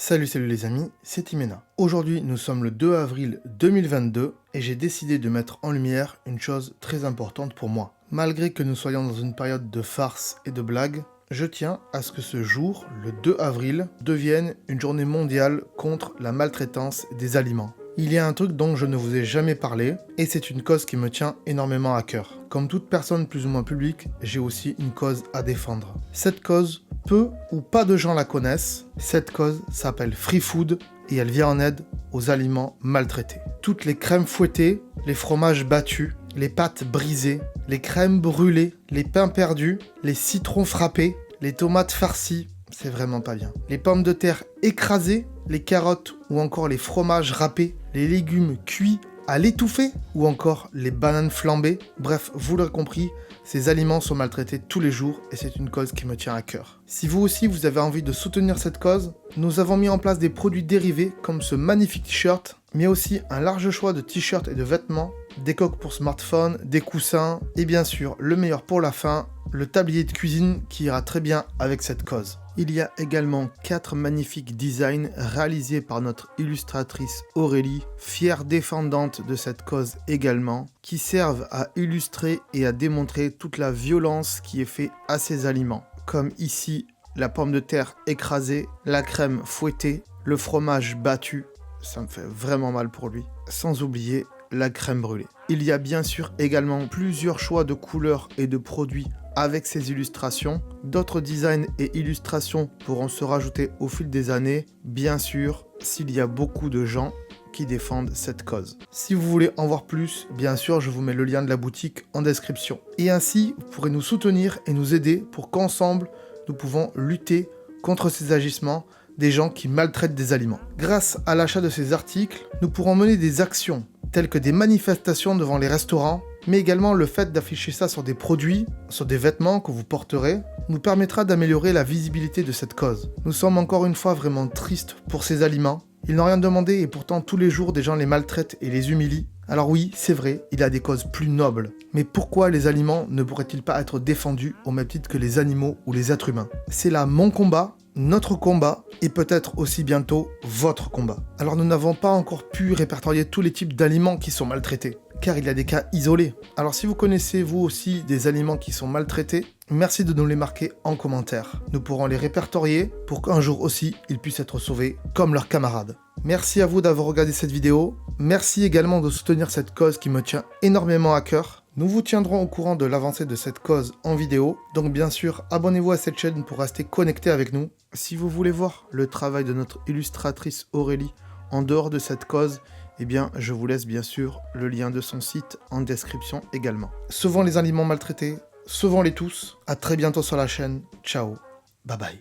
Salut les amis, c'est Timena. Aujourd'hui nous sommes le 2 avril 2022 et j'ai décidé de mettre en lumière une chose très importante pour moi. Malgré que nous soyons dans une période de farce et de blagues, je tiens à ce que ce jour, le 2 avril, devienne une journée mondiale contre la maltraitance des aliments. Il y a un truc dont je ne vous ai jamais parlé, et c'est une cause qui me tient énormément à cœur. Comme toute personne plus ou moins publique, j'ai aussi une cause à défendre. Cette cause, peu ou pas de gens la connaissent. Cette cause s'appelle Free Food, et elle vient en aide aux aliments maltraités. Toutes les crèmes fouettées, les fromages battus, les pâtes brisées, les crèmes brûlées, les pains perdus, les citrons frappés, les tomates farcies, c'est vraiment pas bien. Les pommes de terre écrasées, les carottes ou encore les fromages râpés, les légumes cuits à l'étouffée ou encore les bananes flambées. Bref, vous l'aurez compris, ces aliments sont maltraités tous les jours et c'est une cause qui me tient à cœur. Si vous aussi vous avez envie de soutenir cette cause, nous avons mis en place des produits dérivés comme ce magnifique t-shirt, mais aussi un large choix de t-shirts et de vêtements, des coques pour smartphone, des coussins et bien sûr le meilleur pour la fin, le tablier de cuisine qui ira très bien avec cette cause. Il y a également 4 magnifiques designs réalisés par notre illustratrice Aurélie, fière défendante de cette cause également, qui servent à illustrer et à démontrer toute la violence qui est faite à ces aliments. Comme ici, la pomme de terre écrasée, la crème fouettée, le fromage battu, ça me fait vraiment mal pour lui, sans oublier la crème brûlée. Il y a bien sûr également plusieurs choix de couleurs et de produits avec ces illustrations. D'autres designs et illustrations pourront se rajouter au fil des années, bien sûr, s'il y a beaucoup de gens qui défendent cette cause. Si vous voulez en voir plus, bien sûr, je vous mets le lien de la boutique en description. Et ainsi, vous pourrez nous soutenir et nous aider pour qu'ensemble, nous pouvons lutter contre ces agissements des gens qui maltraitent des aliments. Grâce à l'achat de ces articles, nous pourrons mener des actions telles que des manifestations devant les restaurants, mais également le fait d'afficher ça sur des produits, sur des vêtements que vous porterez, nous permettra d'améliorer la visibilité de cette cause. Nous sommes encore une fois vraiment tristes pour ces aliments. Ils n'ont rien demandé et pourtant tous les jours des gens les maltraitent et les humilient. Alors oui, c'est vrai, il y a des causes plus nobles. Mais pourquoi les aliments ne pourraient-ils pas être défendus au même titre que les animaux ou les êtres humains? C'est là mon combat, notre combat et peut-être aussi bientôt votre combat. Alors nous n'avons pas encore pu répertorier tous les types d'aliments qui sont maltraités, car il y a des cas isolés. Alors si vous connaissez vous aussi des aliments qui sont maltraités, merci de nous les marquer en commentaire. Nous pourrons les répertorier pour qu'un jour aussi ils puissent être sauvés comme leurs camarades. Merci à vous d'avoir regardé cette vidéo. Merci également de soutenir cette cause qui me tient énormément à cœur. Nous vous tiendrons au courant de l'avancée de cette cause en vidéo, donc bien sûr, abonnez-vous à cette chaîne pour rester connecté avec nous. Si vous voulez voir le travail de notre illustratrice Aurélie en dehors de cette cause, eh bien, je vous laisse bien sûr le lien de son site en description également. Sauvons les aliments maltraités, sauvons-les tous. À très bientôt sur la chaîne. Ciao, bye bye.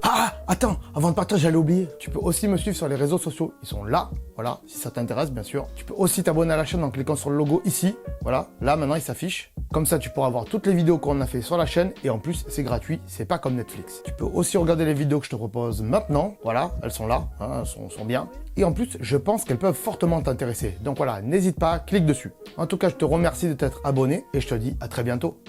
Ah, attends, avant de partir, j'allais oublier. Tu peux aussi me suivre sur les réseaux sociaux. Ils sont là, voilà, si ça t'intéresse, bien sûr. Tu peux aussi t'abonner à la chaîne en cliquant sur le logo ici. Voilà, là, maintenant, il s'affiche. Comme ça, tu pourras voir toutes les vidéos qu'on a fait sur la chaîne. Et en plus, c'est gratuit, c'est pas comme Netflix. Tu peux aussi regarder les vidéos que je te propose maintenant. Voilà, elles sont là, hein, elles sont bien. Et en plus, je pense qu'elles peuvent fortement t'intéresser. Donc voilà, n'hésite pas, clique dessus. En tout cas, je te remercie de t'être abonné et je te dis à très bientôt.